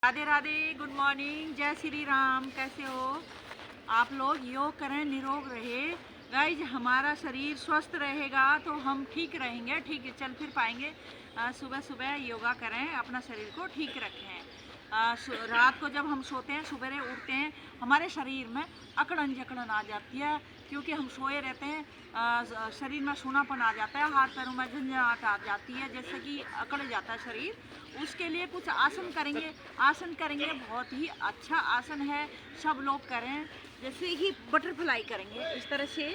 Radhe Radhe, good morning, जय श्री राम। कैसे हो आप लोग? योग करें, निरोग रहे गाइज। हमारा शरीर स्वस्थ रहेगा तो हम ठीक रहेंगे, ठीक चल फिर पाएंगे। सुबह सुबह योगा करें, अपना शरीर को ठीक रखें। रात को जब हम सोते हैं, सवेरे उठते हैं, हमारे शरीर में अकड़न जकड़न आ जाती है, क्योंकि हम सोए रहते हैं। शरीर में सूनापन आ जाता है, हाथ पैरों में झंझनाहट आ जाती है, जैसे कि अकड़ जाता है शरीर। उसके लिए कुछ आसन करेंगे। आसन करेंगे, बहुत ही अच्छा आसन है, सब लोग करें। जैसे कि बटरफ्लाई करेंगे, इस तरह से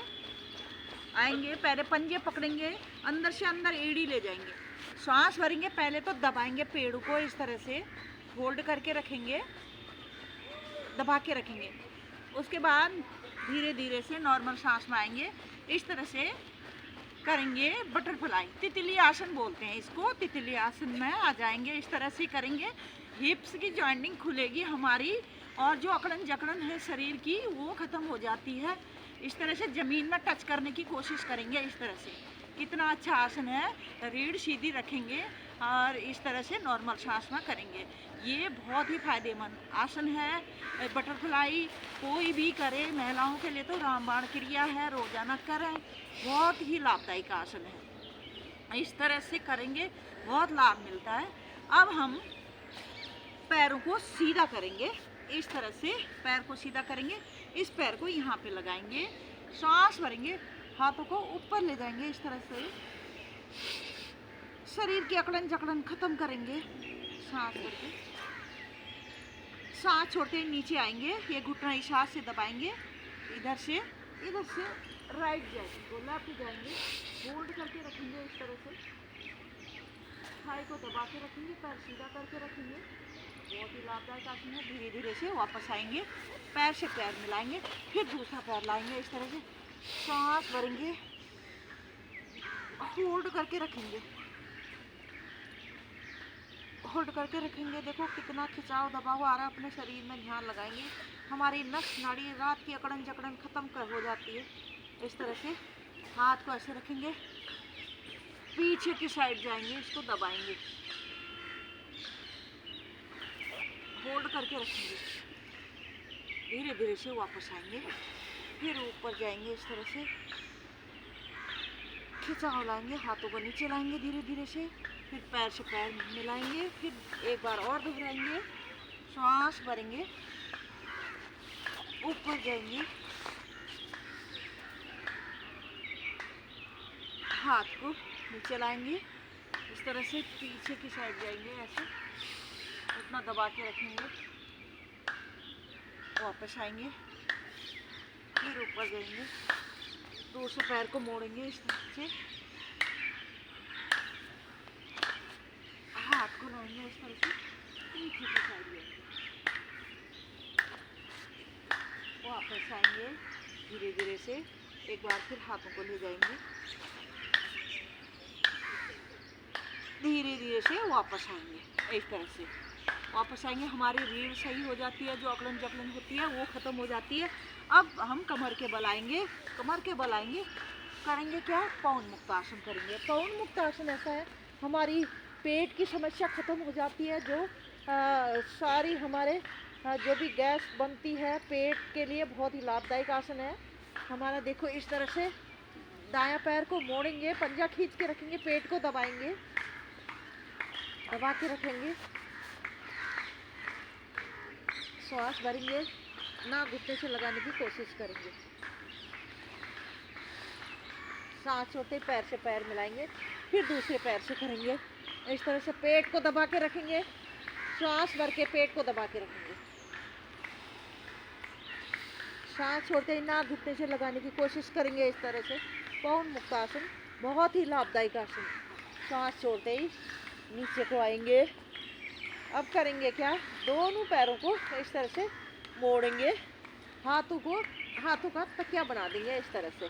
आएंगे, पहले पंजे पकड़ेंगे, अंदर से अंदर एड़ी ले जाएंगे, सांस भरेंगे, पहले तो दबाएंगे पेड़ को, इस तरह से होल्ड करके रखेंगे, दबा के रखेंगे। उसके बाद धीरे धीरे से नॉर्मल सांस में आएंगे, इस तरह से करेंगे बटरफ्लाई। तितली आसन बोलते हैं इसको, तितली आसन में आ जाएंगे, इस तरह से करेंगे। हिप्स की जॉइंटिंग खुलेगी हमारी, और जो अकड़न जकड़न है शरीर की वो ख़त्म हो जाती है। इस तरह से ज़मीन में टच करने की कोशिश करेंगे, इस तरह से। कितना अच्छा आसन है। रीढ़ सीधी रखेंगे और इस तरह से नॉर्मल सांस में करेंगे। ये बहुत ही फायदेमंद आसन है। बटरफ्लाई कोई भी करे, महिलाओं के लिए तो रामबाण क्रिया है, रोजाना करें, बहुत ही लाभदायक आसन है। इस तरह से करेंगे, बहुत लाभ मिलता है। अब हम पैरों को सीधा करेंगे, इस तरह से पैर को सीधा करेंगे। इस पैर को यहाँ पे लगाएंगे, सांस भरेंगे, हाथों को ऊपर ले जाएंगे, इस तरह से शरीर की अकड़न जकड़न खत्म करेंगे। सांस करके सांस छोड़ते ही नीचे आएंगे, ये घुटना इस हाथ से दबाएंगे, इधर से राइट जाएंगे, लेफ्ट जाएंगे, होल्ड करके रखेंगे, इस तरह से थाई को दबा के रखेंगे, पैर सीधा करके रखेंगे। बहुत ही लाभदायक आसन है। धीरे धीरे से वापस आएंगे, पैर से पैर मिलाएंगे, फिर दूसरा पैर लाएंगे, इस तरह से सांस भरेंगे, होल्ड करके रखेंगे, होल्ड करके रखेंगे। देखो कितना खिंचाव दबाव आ रहा है, अपने शरीर में ध्यान लगाएंगे। हमारी नस नाड़ी, रात की अकड़न जकड़न खत्म कर हो जाती है। इस तरह से हाथ को ऐसे रखेंगे, पीछे की साइड जाएंगे, इसको दबाएंगे, होल्ड करके रखेंगे, धीरे धीरे से वापस आएंगे, फिर ऊपर जाएंगे, इस तरह से खिंचाव लाएंगे, हाथों को नीचे लाएंगे धीरे धीरे से, फिर पैर से पैर मिलाएंगे, फिर एक बार और दोहराएंगे, सांस भरेंगे, ऊपर जाएंगे, हाथ को नीचे लाएंगे, इस तरह से पीछे की साइड जाएंगे, ऐसे उतना दबा के रखेंगे, वापस आएंगे, फिर ऊपर जाएंगे, दूसरे पैर को मोड़ेंगे, इस तरह से हाथ को लाएंगे, इस तरह से पीछे की साइड जाएंगे, वापस आएंगे, धीरे धीरे से एक बार फिर हाथों को ले जाएंगे, धीरे धीरे से वापस आएंगे, इस तरह से वापस आएंगे। हमारी रीढ़ सही हो जाती है, जो अकड़न जकड़न होती है वो ख़त्म हो जाती है। अब हम कमर के बल आएंगे, कमर के बल आएंगे, करेंगे क्या? पवन मुक्त आसन करेंगे। पवन मुक्त आसन ऐसा है, हमारी पेट की समस्या ख़त्म हो जाती है। जो सारी हमारे जो भी गैस बनती है, पेट के लिए बहुत ही लाभदायक आसन है हमारा। देखो इस तरह से दायां पैर को मोड़ेंगे, पंजा खींच के रखेंगे, पेट को दबाएंगे, दबा के रखेंगे, सांस भरेंगे, ना घुटने से लगाने की कोशिश करेंगे, सांस छोड़ते पैर से पैर मिलाएंगे, फिर दूसरे पैर से करेंगे, इस तरह से पेट को दबा के रखेंगे, सांस भर के पेट को दबा के रखेंगे, सांस छोड़ते ही ना घुटने से लगाने की कोशिश करेंगे, इस तरह से। पवन मुक्त आसन बहुत ही लाभदायक आसन। सांस छोड़ते ही नीचे को आएंगे। अब करेंगे क्या? दोनों पैरों को इस तरह से मोड़ेंगे, हाथों का तकिया बना देंगे, इस तरह से।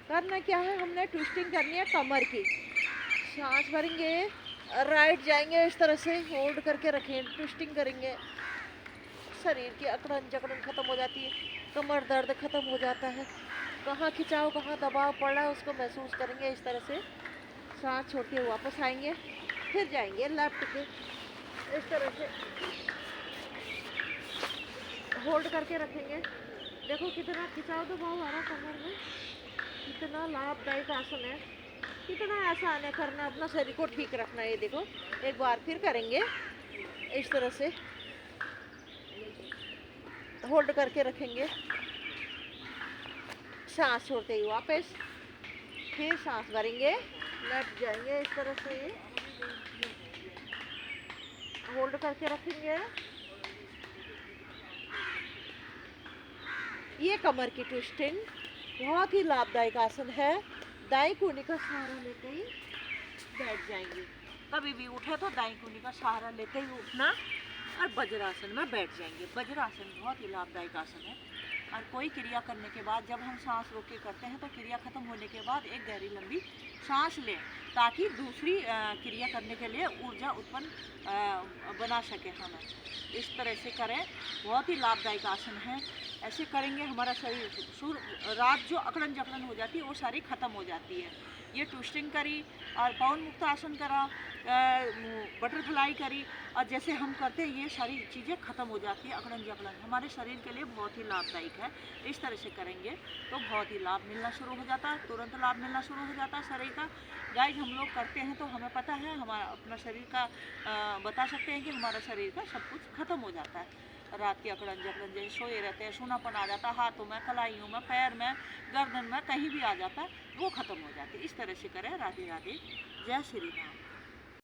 करना क्या है, हमने ट्विस्टिंग करनी है कमर की। सांस भरेंगे, राइट जाएंगे, इस तरह से होल्ड करके रखें, ट्विस्टिंग करेंगे, शरीर की अकड़न जकड़न खत्म हो जाती है, कमर दर्द खत्म हो जाता है, कहाँ खिंचाव कहाँ दबाव पड़ रहा है उसको महसूस करेंगे, इस तरह से। सांस छोड़ के वापस आएंगे, फिर जाएंगे लेफ्ट के, इस तरह से होल्ड करके रखेंगे। देखो कितना खिंचाव दबाव आ रहा कमर में, कितना लाभदायक आसन है, कितना आसान है करना, अपना शरीर को ठीक रखना। ये देखो एक बार फिर करेंगे इस तरह से, होल्ड करके रखेंगे, सांस छोड़ते ही वापस, फिर सांस भरेंगे, लेट जाएंगे इस तरह से, होल्ड करके रखेंगे। ये कमर की ट्विस्टिंग बहुत ही लाभदायक आसन है। दाएं कूहनी का सहारा लेते ही बैठ जाएंगे। कभी भी उठे तो दाएं कूहनी का सहारा लेते ही उठना और वज्रासन में बैठ जाएंगे। वज्रासन बहुत ही लाभदायक आसन है। और कोई क्रिया करने के बाद जब हम सांस रोक के करते हैं तो क्रिया खत्म होने के बाद एक गहरी लंबी सांस लें, ताकि दूसरी क्रिया करने के लिए ऊर्जा उत्पन्न बना सके हमें। इस तरह से करें, बहुत ही लाभदायक आसन है। ऐसे करेंगे हमारा शरीर रात जो अकड़न जकड़न हो जाती है वो सारी ख़त्म हो जाती है। ये ट्विस्टिंग करी और पवन मुक्त आसन करा, बटरफ्लाई करी, और जैसे हम करते हैं ये सारी चीज़ें ख़त्म हो जाती है। अकड़न जकड़न हमारे शरीर के लिए बहुत ही लाभदायक है। इस तरह से करेंगे तो बहुत ही लाभ मिलना शुरू हो जाता है, तुरंत लाभ मिलना शुरू हो जाता है शरीर का। गाइस हम लोग करते हैं तो हमें पता है, हमारा अपना शरीर का बता सकते हैं कि हमारा शरीर का सब कुछ ख़त्म हो जाता है। रात की अकड़न जकड़न जैसे सोए रहते हैं, सूनापन आ जाता है हाथों में, कलाइयों में, पैर में, गर्दन में, कहीं भी आ जाता है, वो ख़त्म हो जाती है। इस तरह से करें। राधे राधे, जय श्री राम।